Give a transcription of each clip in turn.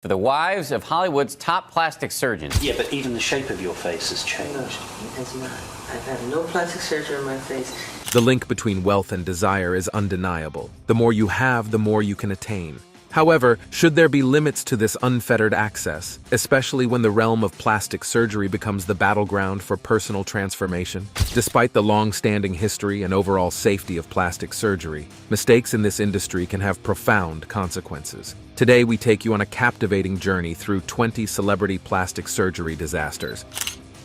For the wives of Hollywood's top plastic surgeons. Yeah, but even the shape of your face has changed. No, it has not. I've had no plastic surgery on my face. The link between wealth and desire is undeniable. The more you have, the more you can attain. However, should there be limits to this unfettered access, especially when the realm of plastic surgery becomes the battleground for personal transformation? Despite the long-standing history and overall safety of plastic surgery, mistakes in this industry can have profound consequences. Today, we take you on a captivating journey through 20 celebrity plastic surgery disasters.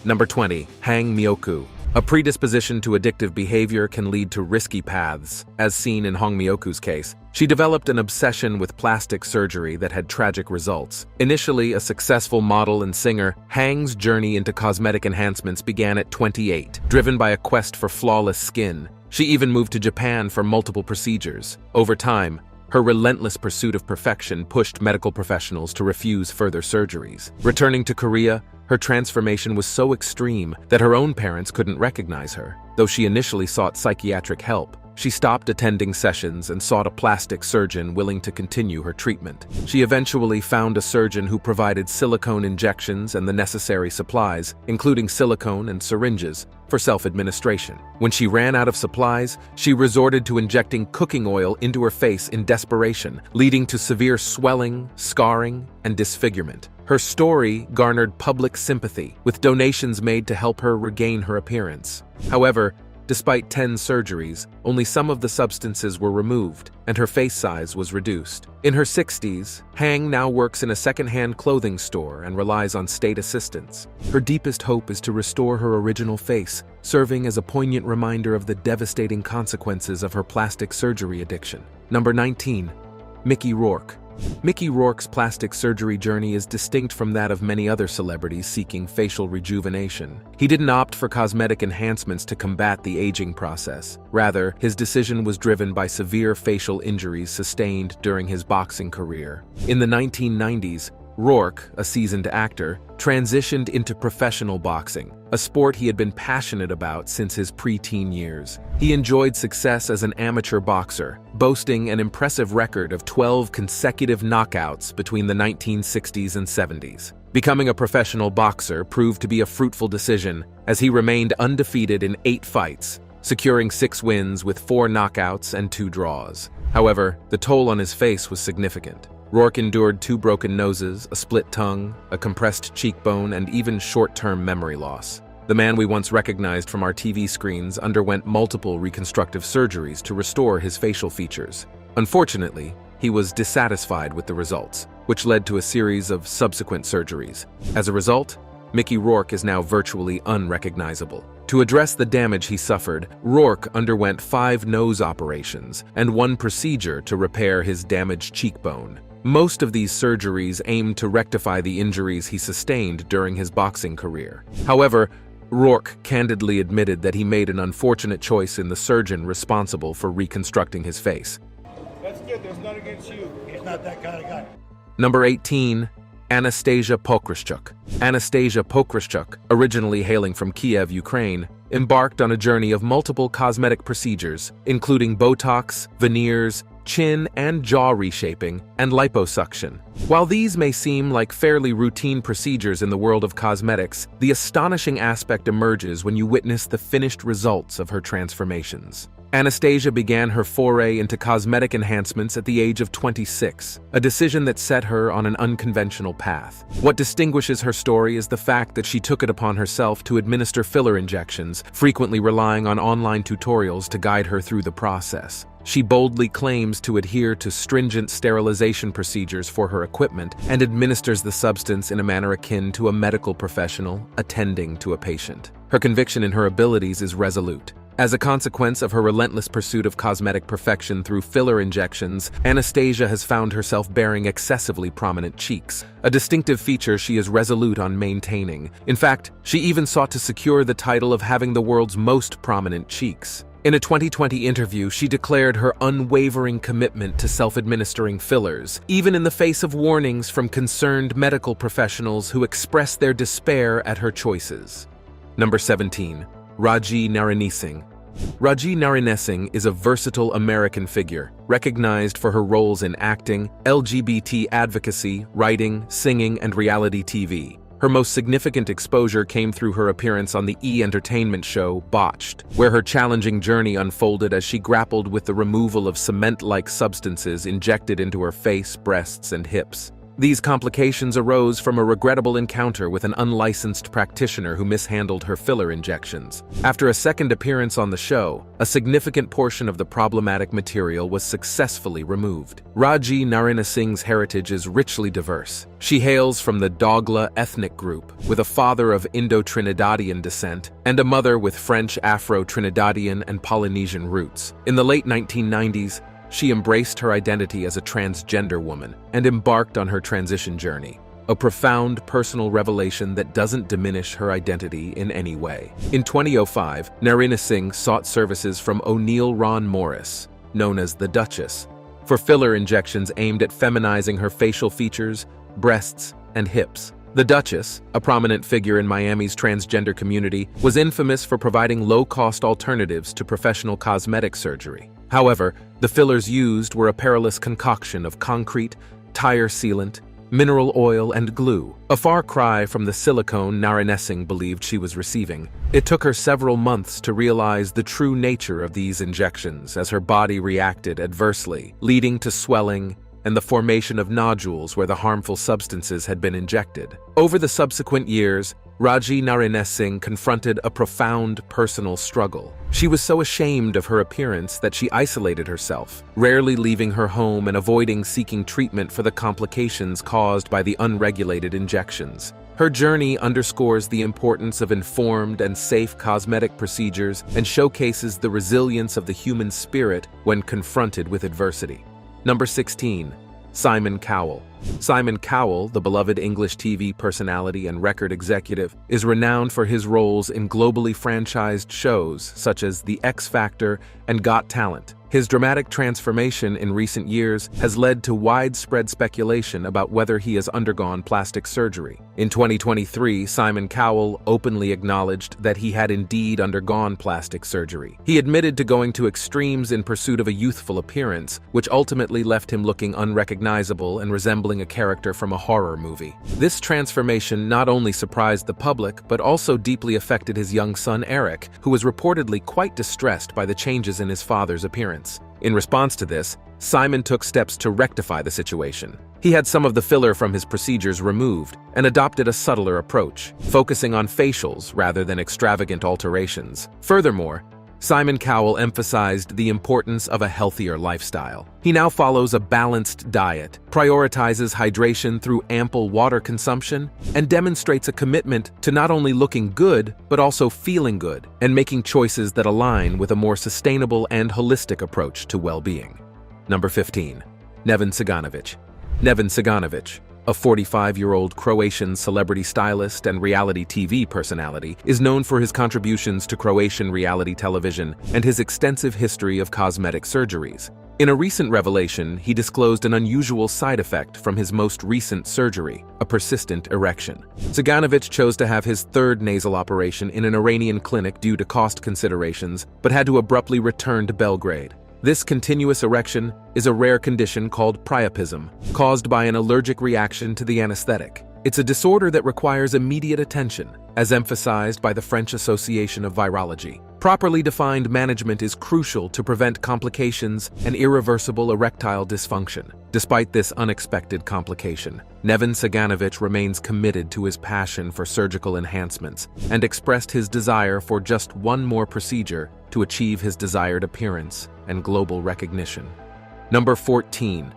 Number 20. Hang Myoku. A predisposition to addictive behavior can lead to risky paths, as seen in Hong Myoku's case. She developed an obsession with plastic surgery that had tragic results. Initially a successful model and singer, Hang's journey into cosmetic enhancements began at 28, driven by a quest for flawless skin. She even moved to Japan for multiple procedures. Over time, her relentless pursuit of perfection pushed medical professionals to refuse further surgeries. Returning to Korea, her transformation was so extreme that her own parents couldn't recognize her. Though she initially sought psychiatric help, she stopped attending sessions and sought a plastic surgeon willing to continue her treatment. She eventually found a surgeon who provided silicone injections and the necessary supplies, including silicone and syringes, for self-administration. When she ran out of supplies, she resorted to injecting cooking oil into her face in desperation, leading to severe swelling, scarring, and disfigurement. Her story garnered public sympathy, with donations made to help her regain her appearance. However, despite 10 surgeries, only some of the substances were removed, and her face size was reduced. In her 60s, Hang now works in a second-hand clothing store and relies on state assistance. Her deepest hope is to restore her original face, serving as a poignant reminder of the devastating consequences of her plastic surgery addiction. Number 19. Mickey Rourke. Mickey Rourke's plastic surgery journey is distinct from that of many other celebrities seeking facial rejuvenation. He didn't opt for cosmetic enhancements to combat the aging process. Rather, his decision was driven by severe facial injuries sustained during his boxing career. In the 1990s, Rourke, a seasoned actor, transitioned into professional boxing, a sport he had been passionate about since his preteen years. He enjoyed success as an amateur boxer, boasting an impressive record of 12 consecutive knockouts between the 1960s and 70s. Becoming a professional boxer proved to be a fruitful decision, as he remained undefeated in 8 fights, securing 6 wins with 4 knockouts and 2 draws. However, the toll on his face was significant. Rourke endured 2 broken noses, a split tongue, a compressed cheekbone, and even short-term memory loss. The man we once recognized from our TV screens underwent multiple reconstructive surgeries to restore his facial features. Unfortunately, he was dissatisfied with the results, which led to a series of subsequent surgeries. As a result, Mickey Rourke is now virtually unrecognizable. To address the damage he suffered, Rourke underwent 5 nose operations and 1 procedure to repair his damaged cheekbone. Most of these surgeries aimed to rectify the injuries he sustained during his boxing career. However, Rourke candidly admitted that he made an unfortunate choice in the surgeon responsible for reconstructing his face. That's good, there's none against you. He's not that kind of guy. Number 18. Anastasia Pokryschuk. Anastasia Pokryschuk, originally hailing from Kiev, Ukraine, embarked on a journey of multiple cosmetic procedures, including Botox, veneers, chin and jaw reshaping, and liposuction. While these may seem like fairly routine procedures in the world of cosmetics, the astonishing aspect emerges when you witness the finished results of her transformations. Anastasia began her foray into cosmetic enhancements at the age of 26, a decision that set her on an unconventional path. What distinguishes her story is the fact that she took it upon herself to administer filler injections, frequently relying on online tutorials to guide her through the process. She boldly claims to adhere to stringent sterilization procedures for her equipment and administers the substance in a manner akin to a medical professional attending to a patient. Her conviction in her abilities is resolute. As a consequence of her relentless pursuit of cosmetic perfection through filler injections, Anastasia has found herself bearing excessively prominent cheeks, a distinctive feature she is resolute on maintaining. In fact, she even sought to secure the title of having the world's most prominent cheeks. In a 2020 interview, she declared her unwavering commitment to self-administering fillers, even in the face of warnings from concerned medical professionals who expressed their despair at her choices. Number 17. Raji Narayanesinghe. Raji Narinesinghe is a versatile American figure, recognized for her roles in acting, LGBT advocacy, writing, singing, and reality TV. Her most significant exposure came through her appearance on the E! Entertainment show Botched, where her challenging journey unfolded as she grappled with the removal of cement-like substances injected into her face, breasts, and hips. These complications arose from a regrettable encounter with an unlicensed practitioner who mishandled her filler injections. After a second appearance on the show, a significant portion of the problematic material was successfully removed. Raji Narinesinghe's heritage is richly diverse. She hails from the Dogla ethnic group, with a father of Indo-Trinidadian descent and a mother with French, Afro-Trinidadian, and Polynesian roots. In the late 1990s, she embraced her identity as a transgender woman and embarked on her transition journey, a profound personal revelation that doesn't diminish her identity in any way. In 2005, Narinesinghe sought services from O'Neill Ron Morris, known as the Duchess, for filler injections aimed at feminizing her facial features, breasts, and hips. The Duchess, a prominent figure in Miami's transgender community, was infamous for providing low-cost alternatives to professional cosmetic surgery. However, the fillers used were a perilous concoction of concrete, tire sealant, mineral oil, and glue, a far cry from the silicone Narinesinghe believed she was receiving. It took her several months to realize the true nature of these injections as her body reacted adversely, leading to swelling and the formation of nodules where the harmful substances had been injected. Over the subsequent years, Raji Narinesinghe confronted a profound personal struggle. She was so ashamed of her appearance that she isolated herself, rarely leaving her home and avoiding seeking treatment for the complications caused by the unregulated injections. Her journey underscores the importance of informed and safe cosmetic procedures and showcases the resilience of the human spirit when confronted with adversity. Number 16. Simon Cowell. Simon Cowell, the beloved English TV personality and record executive, is renowned for his roles in globally franchised shows such as The X Factor and Got Talent. His dramatic transformation in recent years has led to widespread speculation about whether he has undergone plastic surgery. In 2023, Simon Cowell openly acknowledged that he had indeed undergone plastic surgery. He admitted to going to extremes in pursuit of a youthful appearance, which ultimately left him looking unrecognizable and resembling a character from a horror movie. This transformation not only surprised the public, but also deeply affected his young son Eric, who was reportedly quite distressed by the changes in his father's appearance. In response to this, Simon took steps to rectify the situation. He had some of the filler from his procedures removed and adopted a subtler approach, focusing on facials rather than extravagant alterations. Furthermore, Simon Cowell emphasized the importance of a healthier lifestyle. He now follows a balanced diet, prioritizes hydration through ample water consumption, and demonstrates a commitment to not only looking good, but also feeling good and making choices that align with a more sustainable and holistic approach to well-being. Number 15. Neven Ciganović. Neven Ciganović, a 45-year-old Croatian celebrity stylist and reality TV personality, is known for his contributions to Croatian reality television and his extensive history of cosmetic surgeries. In a recent revelation, he disclosed an unusual side effect from his most recent surgery, a persistent erection. Ciganović chose to have his third nasal operation in an Iranian clinic due to cost considerations, but had to abruptly return to Belgrade. This continuous erection is a rare condition called priapism, caused by an allergic reaction to the anesthetic. It's a disorder that requires immediate attention, as emphasized by the French Association of Virology. Properly defined management is crucial to prevent complications and irreversible erectile dysfunction. Despite this unexpected complication, Neven Ciganović remains committed to his passion for surgical enhancements and expressed his desire for just one more procedure to achieve his desired appearance and global recognition. Number 14.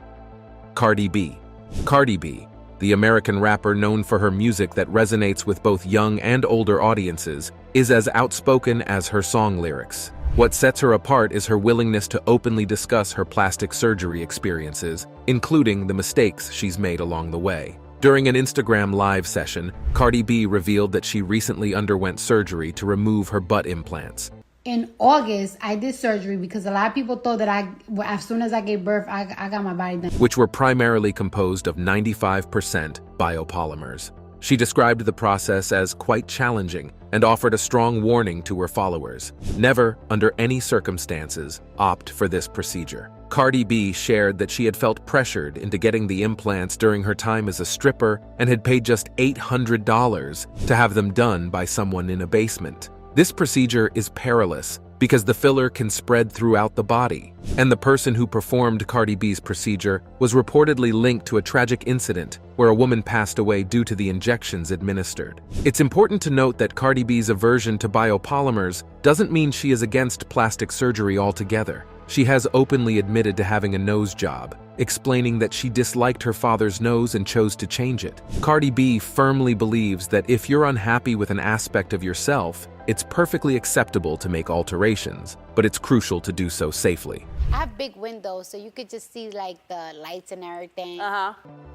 Cardi B. Cardi B, the American rapper known for her music that resonates with both young and older audiences, is as outspoken as her song lyrics. What sets her apart is her willingness to openly discuss her plastic surgery experiences, including the mistakes she's made along the way. During an Instagram live session, Cardi B revealed that she recently underwent surgery to remove her butt implants. In August, I did surgery because a lot of people thought that as soon as I gave birth, I got my body done. Which were primarily composed of 95% biopolymers. She described the process as quite challenging and offered a strong warning to her followers: never, under any circumstances, opt for this procedure. Cardi B shared that she had felt pressured into getting the implants during her time as a stripper and had paid just $800 to have them done by someone in a basement. This procedure is perilous because the filler can spread throughout the body, and the person who performed Cardi B's procedure was reportedly linked to a tragic incident where a woman passed away due to the injections administered. It's important to note that Cardi B's aversion to biopolymers doesn't mean she is against plastic surgery altogether. She has openly admitted to having a nose job, explaining that she disliked her father's nose and chose to change it. Cardi B firmly believes that if you're unhappy with an aspect of yourself, it's perfectly acceptable to make alterations, but it's crucial to do so safely. I have big windows, so you could just see like the lights and everything.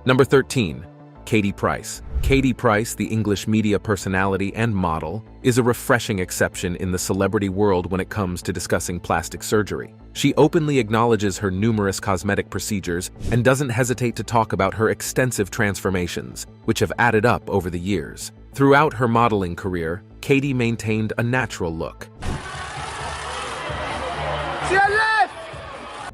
Number 13, Katie Price. Katie Price, the English media personality and model, is a refreshing exception in the celebrity world when it comes to discussing plastic surgery. She openly acknowledges her numerous cosmetic procedures and doesn't hesitate to talk about her extensive transformations, which have added up over the years. Throughout her modeling career, Katie maintained a natural look.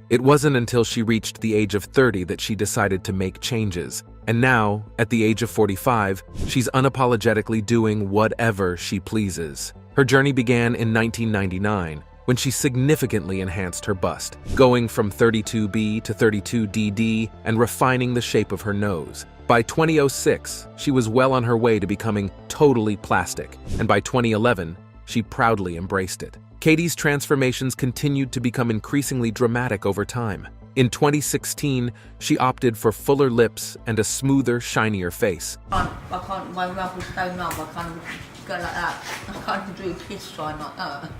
It wasn't until she reached the age of 30 that she decided to make changes. And now, at the age of 45, she's unapologetically doing whatever she pleases. Her journey began in 1999, when she significantly enhanced her bust, going from 32B to 32DD and refining the shape of her nose. By 2006, she was well on her way to becoming totally plastic, and by 2011, she proudly embraced it. Katie's transformations continued to become increasingly dramatic over time. In 2016, she opted for fuller lips and a smoother, shinier face. I can't, my mouth is so numb, I can't go like that. I can't do a kiss sign like that.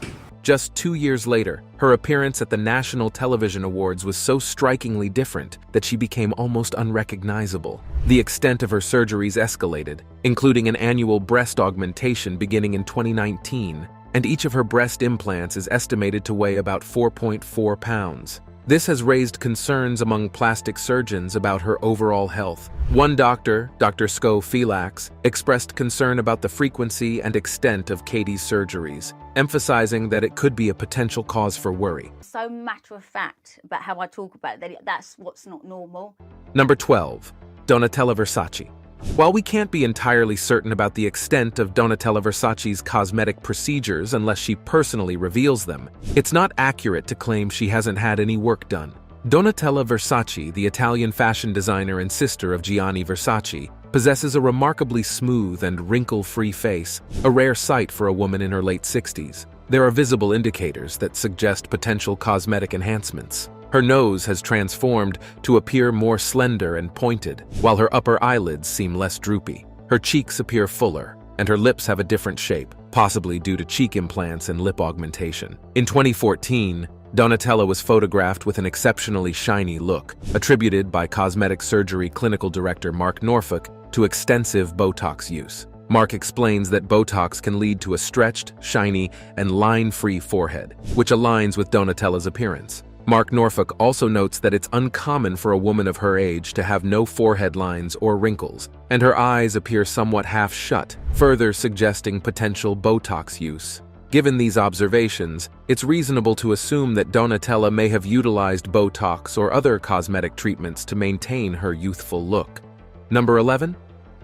Just 2 years later, her appearance at the National Television Awards was so strikingly different that she became almost unrecognizable. The extent of her surgeries escalated, including an annual breast augmentation beginning in 2019, and each of her breast implants is estimated to weigh about 4.4 pounds. This has raised concerns among plastic surgeons about her overall health. One doctor, Dr. Sko Phelaks, expressed concern about the frequency and extent of Katie's surgeries, emphasizing that it could be a potential cause for worry. So matter of fact about how I talk about it, that's what's not normal. Number 12, Donatella Versace. While we can't be entirely certain about the extent of Donatella Versace's cosmetic procedures unless she personally reveals them, it's not accurate to claim she hasn't had any work done. Donatella Versace, the Italian fashion designer and sister of Gianni Versace, possesses a remarkably smooth and wrinkle-free face, a rare sight for a woman in her late 60s. There are visible indicators that suggest potential cosmetic enhancements. Her nose has transformed to appear more slender and pointed, while her upper eyelids seem less droopy. Her cheeks appear fuller, and her lips have a different shape, possibly due to cheek implants and lip augmentation. In 2014, Donatella was photographed with an exceptionally shiny look, attributed by cosmetic surgery clinical director Mark Norfolk to extensive Botox use. Mark explains that Botox can lead to a stretched, shiny, and line-free forehead, which aligns with Donatella's appearance. Mark Norfolk also notes that it's uncommon for a woman of her age to have no forehead lines or wrinkles, and her eyes appear somewhat half shut, further suggesting potential Botox use. Given these observations, it's reasonable to assume that Donatella may have utilized Botox or other cosmetic treatments to maintain her youthful look. Number 11,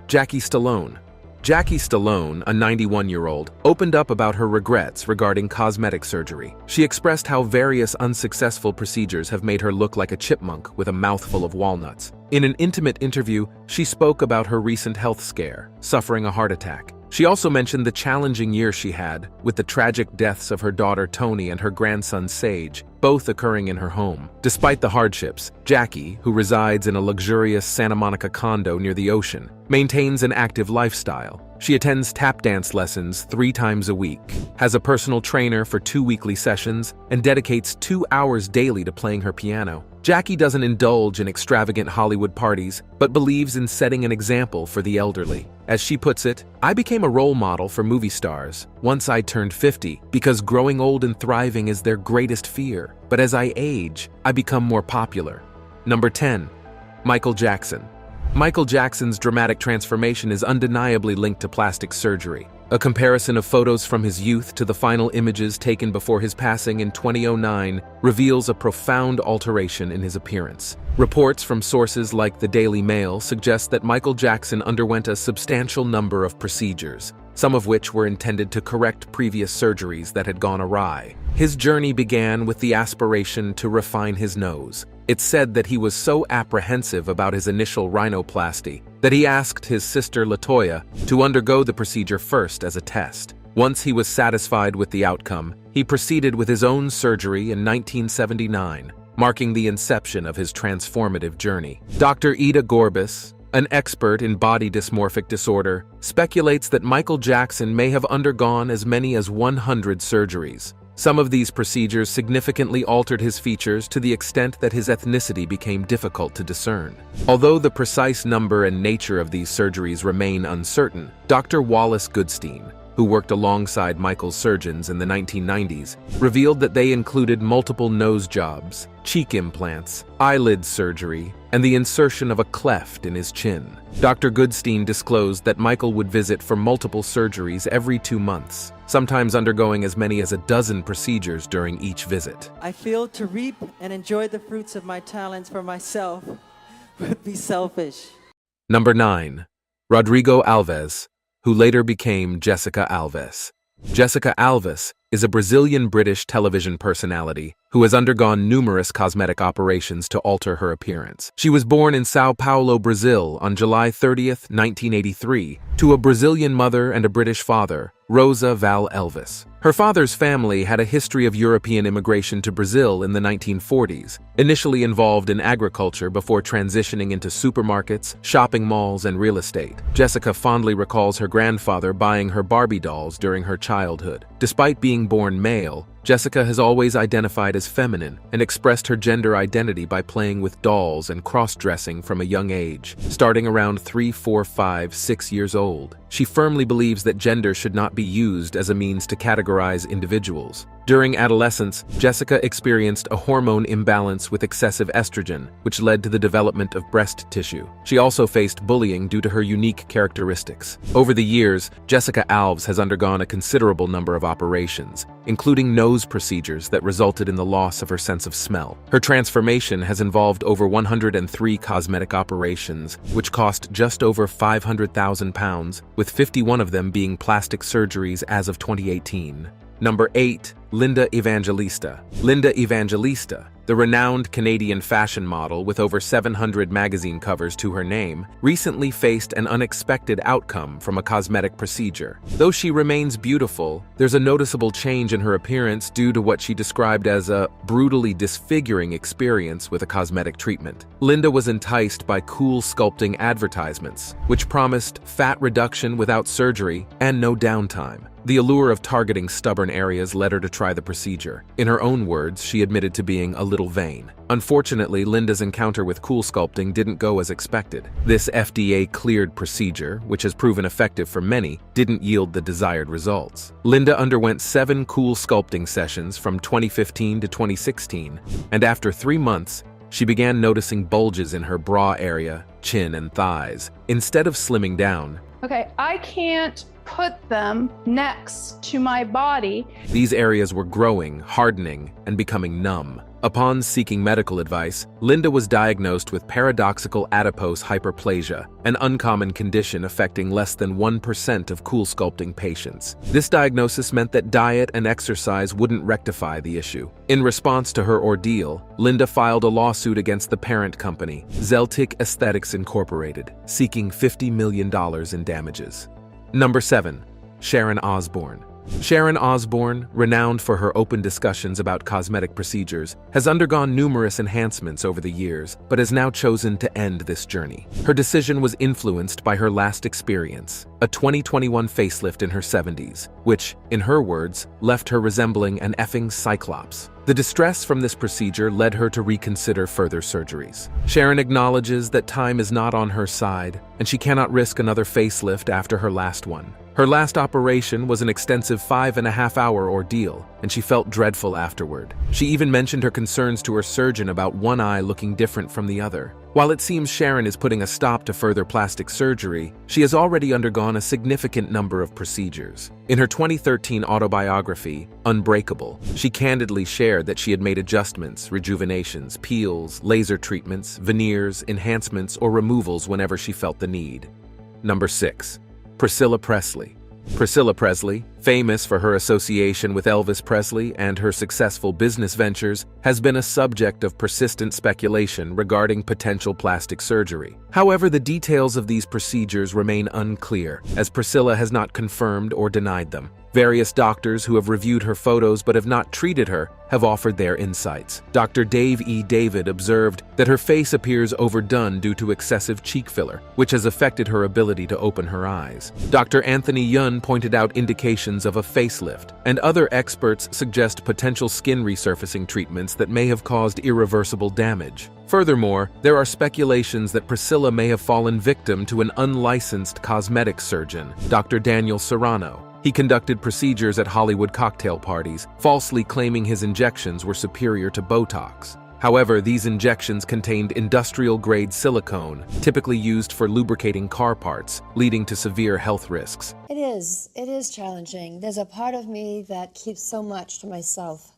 Jackie Stallone. Jackie Stallone, a 91-year-old, opened up about her regrets regarding cosmetic surgery. She expressed how various unsuccessful procedures have made her look like a chipmunk with a mouthful of walnuts. In an intimate interview, she spoke about her recent health scare, suffering a heart attack. She also mentioned the challenging year she had, with the tragic deaths of her daughter Tony and her grandson Sage, both occurring in her home. Despite the hardships, Jackie, who resides in a luxurious Santa Monica condo near the ocean, maintains an active lifestyle. She attends tap dance lessons 3 times a week, has a personal trainer for 2 weekly sessions, and dedicates 2 hours daily to playing her piano. Jackie doesn't indulge in extravagant Hollywood parties, but believes in setting an example for the elderly. As she puts it, "I became a role model for movie stars once I turned 50 because growing old and thriving is their greatest fear. But as I age, I become more popular." Number 10, Michael Jackson. Michael Jackson's dramatic transformation is undeniably linked to plastic surgery. A comparison of photos from his youth to the final images taken before his passing in 2009 reveals a profound alteration in his appearance. Reports from sources like the Daily Mail suggest that Michael Jackson underwent a substantial number of procedures, some of which were intended to correct previous surgeries that had gone awry. His journey began with the aspiration to refine his nose. It's said that he was so apprehensive about his initial rhinoplasty that he asked his sister LaToya to undergo the procedure first as a test. Once he was satisfied with the outcome, he proceeded with his own surgery in 1979, marking the inception of his transformative journey. Dr. Ida Gorbis, an expert in body dysmorphic disorder, speculates that Michael Jackson may have undergone as many as 100 surgeries. Some of these procedures significantly altered his features to the extent that his ethnicity became difficult to discern. Although the precise number and nature of these surgeries remain uncertain, Dr. Wallace Goodstein, who worked alongside Michael's surgeons in the 1990s, revealed that they included multiple nose jobs, cheek implants, eyelid surgery, and the insertion of a cleft in his chin. Dr. Goodstein disclosed that Michael would visit for multiple surgeries every 2 months, sometimes undergoing as many as a dozen procedures during each visit. I feel to reap and enjoy the fruits of my talents for myself would be selfish. Number 9. Rodrigo Alves, who later became Jessica Alves. Jessica Alves is a Brazilian-British television personality who has undergone numerous cosmetic operations to alter her appearance. She was born in Sao Paulo, Brazil on July 30th, 1983, to a Brazilian mother and a British father, Rosa Val Elvis. Her father's family had a history of European immigration to Brazil in the 1940s, initially involved in agriculture before transitioning into supermarkets, shopping malls, and real estate. Jessica fondly recalls her grandfather buying her Barbie dolls during her childhood. Despite being born male, Jessica has always identified as feminine and expressed her gender identity by playing with dolls and cross-dressing from a young age. Starting around 3, 4, 5, 6 years old, she firmly believes that gender should not be used as a means to categorize individuals. During adolescence, Jessica experienced a hormone imbalance with excessive estrogen, which led to the development of breast tissue. She also faced bullying due to her unique characteristics. Over the years, Jessica Alves has undergone a considerable number of operations, including nose procedures that resulted in the loss of her sense of smell. Her transformation has involved over 103 cosmetic operations, which cost just over £500,000, with 51 of them being plastic surgeries as of 2018. Number 8. Linda Evangelista. Linda Evangelista, the renowned Canadian fashion model with over 700 magazine covers to her name, recently faced an unexpected outcome from a cosmetic procedure. Though she remains beautiful, there's a noticeable change in her appearance due to what she described as a brutally disfiguring experience with a cosmetic treatment. Linda was enticed by cool sculpting advertisements, which promised fat reduction without surgery and no downtime. The allure of targeting stubborn areas led her to try the procedure. In her own words, she admitted to being a little vain. Unfortunately, Linda's encounter with cool sculpting didn't go as expected. This FDA-cleared procedure, which has proven effective for many, didn't yield the desired results. Linda underwent 7 cool sculpting sessions from 2015 to 2016, and after 3 months, she began noticing bulges in her bra area, chin, and thighs. Instead of slimming down, okay, I can't put them next to my body. These areas were growing, hardening, and becoming numb. Upon seeking medical advice, Linda was diagnosed with paradoxical adipose hyperplasia, an uncommon condition affecting less than 1% of cool sculpting patients. This diagnosis meant that diet and exercise wouldn't rectify the issue. In response to her ordeal, Linda filed a lawsuit against the parent company, Zeltic Aesthetics Incorporated, seeking $50 million in damages. Number 7. Sharon Osbourne. Sharon Osbourne, renowned for her open discussions about cosmetic procedures, has undergone numerous enhancements over the years, but has now chosen to end this journey. Her decision was influenced by her last experience, a 2021 facelift in her 70s, which, in her words, left her resembling an effing cyclops. The distress from this procedure led her to reconsider further surgeries. Sharon acknowledges that time is not on her side, and she cannot risk another facelift after her last one. Her last operation was an extensive 5.5-hour ordeal, and she felt dreadful afterward. She even mentioned her concerns to her surgeon about one eye looking different from the other. While it seems Sharon is putting a stop to further plastic surgery, she has already undergone a significant number of procedures. In her 2013 autobiography, Unbreakable, she candidly shared that she had made adjustments, rejuvenations, peels, laser treatments, veneers, enhancements, or removals whenever she felt the need. Number 6. Priscilla Presley. Priscilla Presley, famous for her association with Elvis Presley and her successful business ventures, has been a subject of persistent speculation regarding potential plastic surgery. However, the details of these procedures remain unclear, as Priscilla has not confirmed or denied them. Various doctors who have reviewed her photos but have not treated her have offered their insights. Dr. Dave E. David observed that her face appears overdone due to excessive cheek filler, which has affected her ability to open her eyes. Dr. Anthony Yun pointed out indications of a facelift, and other experts suggest potential skin resurfacing treatments that may have caused irreversible damage. Furthermore, there are speculations that Priscilla may have fallen victim to an unlicensed cosmetic surgeon, Dr. Daniel Serrano. He conducted procedures at Hollywood cocktail parties, falsely claiming his injections were superior to Botox. However, these injections contained industrial-grade silicone, typically used for lubricating car parts, leading to severe health risks. It is challenging. There's a part of me that keeps so much to myself.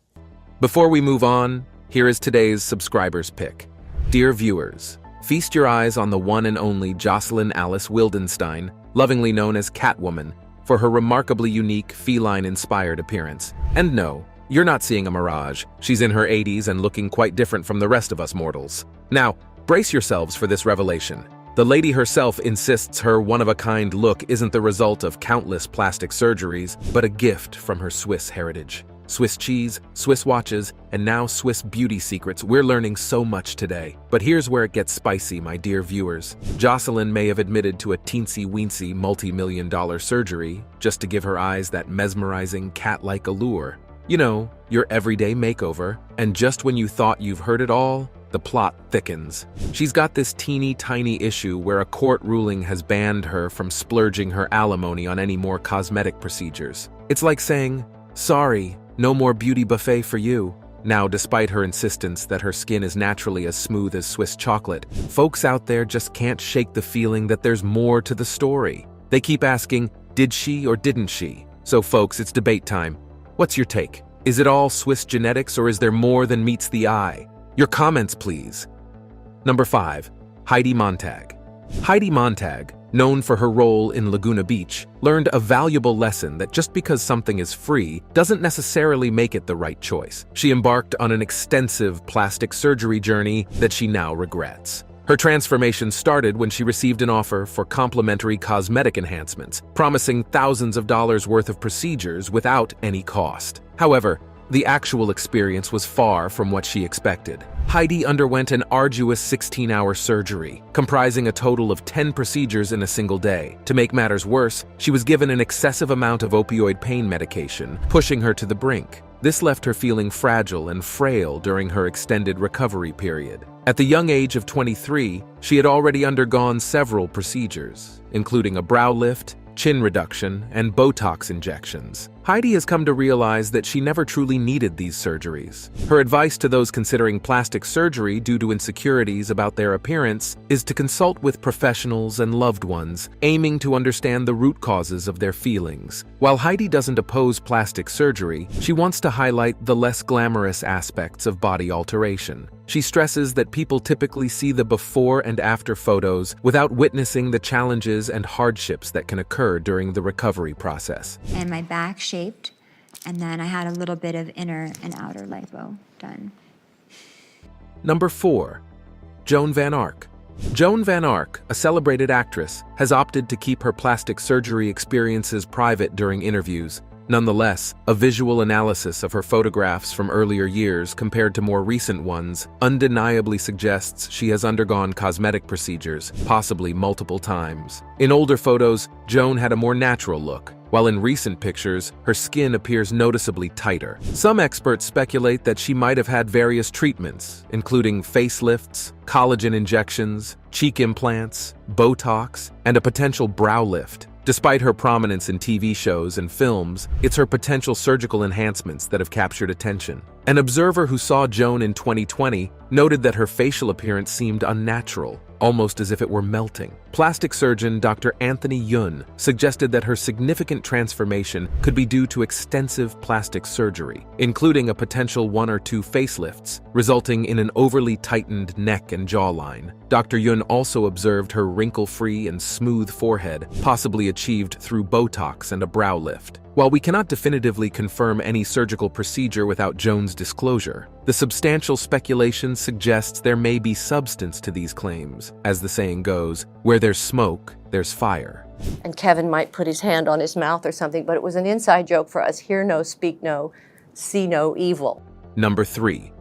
Before we move on, here is today's subscriber's pick. Dear viewers, feast your eyes on the one and only Jocelyn Alice Wildenstein, lovingly known as Catwoman, for her remarkably unique, feline-inspired appearance. And no, you're not seeing a mirage. She's in her 80s and looking quite different from the rest of us mortals. Now, brace yourselves for this revelation. The lady herself insists her one-of-a-kind look isn't the result of countless plastic surgeries, but a gift from her Swiss heritage. Swiss cheese, Swiss watches, and now Swiss beauty secrets. We're learning so much today. But here's where it gets spicy, my dear viewers. Jocelyn may have admitted to a teensy-weensy multi-million-dollar surgery just to give her eyes that mesmerizing cat-like allure. You know, your everyday makeover. And just when you thought you've heard it all, the plot thickens. She's got this teeny-tiny issue where a court ruling has banned her from splurging her alimony on any more cosmetic procedures. It's like saying, sorry, no more beauty buffet for you. Now, despite her insistence that her skin is naturally as smooth as Swiss chocolate, folks out there just can't shake the feeling that there's more to the story. They keep asking, did she or didn't she? So folks, it's debate time. What's your take? Is it all Swiss genetics or is there more than meets the eye? Your comments, please. Number 5. Heidi Montag. Heidi Montag, known for her role in Laguna Beach, learned a valuable lesson that just because something is free doesn't necessarily make it the right choice. She embarked on an extensive plastic surgery journey that she now regrets. Her transformation started when she received an offer for complimentary cosmetic enhancements, promising thousands of dollars worth of procedures without any cost. However, the actual experience was far from what she expected. Heidi underwent an arduous 16-hour surgery, comprising a total of 10 procedures in a single day. To make matters worse, she was given an excessive amount of opioid pain medication, pushing her to the brink. This left her feeling fragile and frail during her extended recovery period. At the young age of 23, she had already undergone several procedures, including a brow lift, chin reduction, and Botox injections. Heidi has come to realize that she never truly needed these surgeries. Her advice to those considering plastic surgery due to insecurities about their appearance is to consult with professionals and loved ones, aiming to understand the root causes of their feelings. While Heidi doesn't oppose plastic surgery, she wants to highlight the less glamorous aspects of body alteration. She stresses that people typically see the before and after photos without witnessing the challenges and hardships that can occur during the recovery process. And my back shaped, and then I had a little bit of inner and outer lipo done. Number 4. Joan Van Ark. Joan Van Ark, a celebrated actress, has opted to keep her plastic surgery experiences private during interviews. Nonetheless, a visual analysis of her photographs from earlier years compared to more recent ones undeniably suggests she has undergone cosmetic procedures, possibly multiple times. In older photos, Joan had a more natural look, while in recent pictures, her skin appears noticeably tighter. Some experts speculate that she might have had various treatments, including facelifts, collagen injections, cheek implants, Botox, and a potential brow lift. Despite her prominence in TV shows and films, it's her potential surgical enhancements that have captured attention. An observer who saw Joan in 2020 noted that her facial appearance seemed unnatural, almost as if it were melting. Plastic surgeon Dr. Anthony Yun suggested that her significant transformation could be due to extensive plastic surgery, including a potential 1 or 2 facelifts, resulting in an overly tightened neck and jawline. Dr. Yun also observed her wrinkle-free and smooth forehead, possibly achieved through Botox and a brow lift. While we cannot definitively confirm any surgical procedure without Joan's disclosure, the substantial speculation suggests there may be substance to these claims. As the saying goes, where there's smoke, there's fire. And Kevin might put his hand on his mouth or something, but it was an inside joke for us. Hear no, speak no, see no evil. Number 3.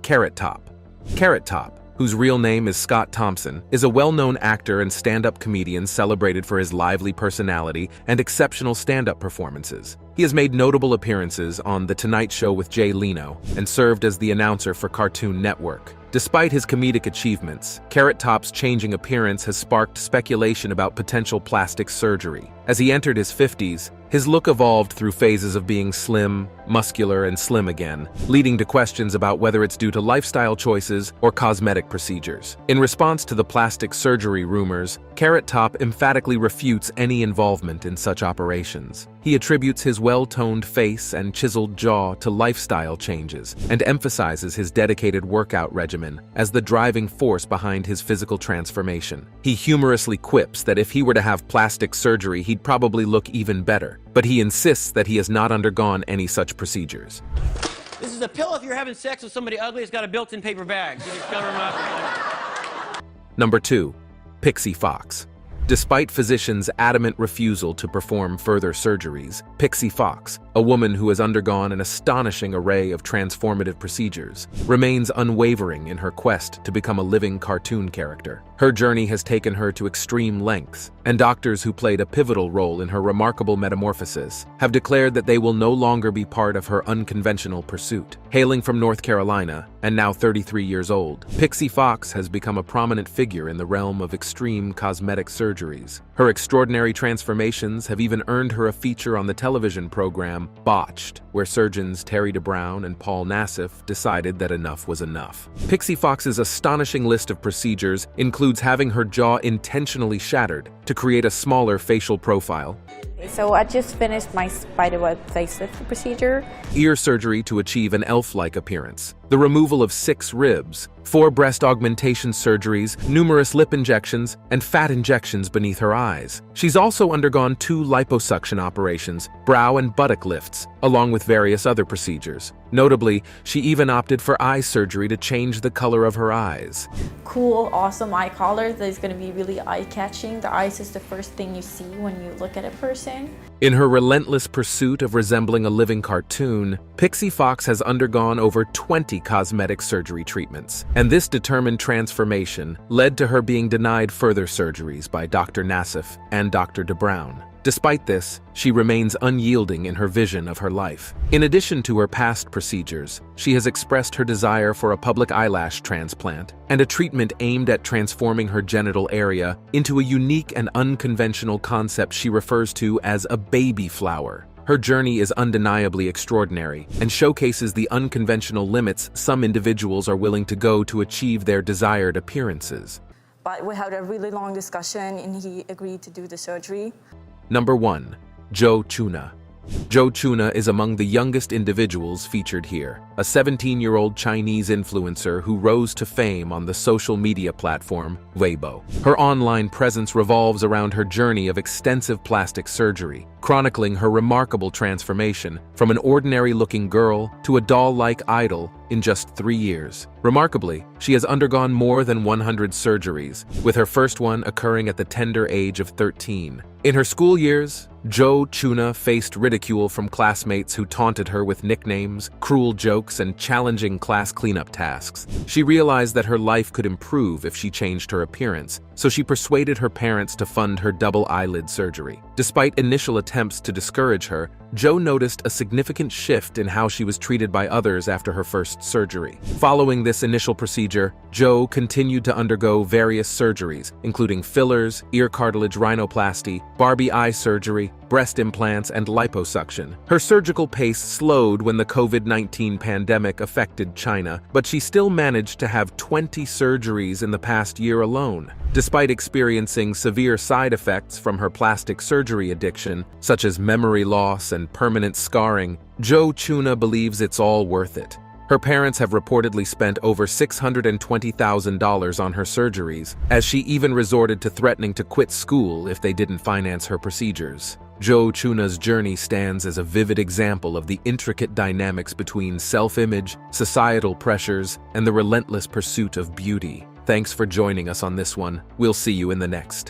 Carrot Top. Carrot Top, whose real name is Scott Thompson, is a well-known actor and stand-up comedian celebrated for his lively personality and exceptional stand-up performances. He has made notable appearances on The Tonight Show with Jay Leno and served as the announcer for Cartoon Network. Despite his comedic achievements, Carrot Top's changing appearance has sparked speculation about potential plastic surgery. As he entered his 50s, his look evolved through phases of being slim, muscular, and slim again, leading to questions about whether it's due to lifestyle choices or cosmetic procedures. In response to the plastic surgery rumors, Carrot Top emphatically refutes any involvement in such operations. He attributes his well-toned face and chiseled jaw to lifestyle changes and emphasizes his dedicated workout regimen as the driving force behind his physical transformation. He humorously quips that if he were to have plastic surgery, he'd probably look even better, but he insists that he has not undergone any such procedures. This is a pill if you're having sex with somebody ugly. It's got a built-in paper bag. You just cover them up. Number 2. Pixie Fox. Despite physicians' adamant refusal to perform further surgeries, Pixie Fox, a woman who has undergone an astonishing array of transformative procedures, remains unwavering in her quest to become a living cartoon character. Her journey has taken her to extreme lengths, and doctors who played a pivotal role in her remarkable metamorphosis have declared that they will no longer be part of her unconventional pursuit. Hailing from North Carolina, and now 33 years old, Pixie Fox has become a prominent figure in the realm of extreme cosmetic surgeries. Her extraordinary transformations have even earned her a feature on the television program Botched, where surgeons Terry DeBrown and Paul Nassif decided that enough was enough. Pixie Fox's astonishing list of procedures includes having her jaw intentionally shattered to create a smaller facial profile, So I just finished my spiderweb facelift procedure. Ear surgery to achieve an elf-like appearance, the removal of 6 ribs, 4 breast augmentation surgeries, numerous lip injections, and fat injections beneath her eyes. She's also undergone 2 liposuction operations, brow and buttock lifts, along with various other procedures. Notably, she even opted for eye surgery to change the color of her eyes. Cool, awesome eye color that is going to be really eye-catching. The eyes is the first thing you see when you look at a person. In her relentless pursuit of resembling a living cartoon, Pixie Fox has undergone over 20 cosmetic surgery treatments, and this determined transformation led to her being denied further surgeries by Dr. Nassif and Dr. DeBrown. Despite this, she remains unyielding in her vision of her life. In addition to her past procedures, she has expressed her desire for a public eyelash transplant and a treatment aimed at transforming her genital area into a unique and unconventional concept she refers to as a baby flower. Her journey is undeniably extraordinary and showcases the unconventional limits some individuals are willing to go to achieve their desired appearances. But we had a really long discussion and he agreed to do the surgery. Number 1. Joe Chuna. Joe Chuna is among the youngest individuals featured here, a 17-year-old Chinese influencer who rose to fame on the social media platform Weibo. Her online presence revolves around her journey of extensive plastic surgery, chronicling her remarkable transformation from an ordinary-looking girl to a doll-like idol in just 3 years. Remarkably, she has undergone more than 100 surgeries, with her first one occurring at the tender age of 13. In her school years, Joe Chuna faced ridicule from classmates who taunted her with nicknames, cruel jokes, and challenging class cleanup tasks. She realized that her life could improve if she changed her appearance, so she persuaded her parents to fund her double eyelid surgery. Despite initial attempts to discourage her, Jo noticed a significant shift in how she was treated by others after her first surgery. Following this initial procedure, Jo continued to undergo various surgeries, including fillers, ear cartilage rhinoplasty, Barbie eye surgery, breast implants, and liposuction. Her surgical pace slowed when the COVID-19 pandemic affected China, but she still managed to have 20 surgeries in the past year alone. Despite experiencing severe side effects from her plastic surgery addiction, such as memory loss and permanent scarring, Jo Chuna believes it's all worth it. Her parents have reportedly spent over $620,000 on her surgeries, as she even resorted to threatening to quit school if they didn't finance her procedures. Jo Chuna's journey stands as a vivid example of the intricate dynamics between self-image, societal pressures, and the relentless pursuit of beauty. Thanks for joining us on this one. We'll see you in the next.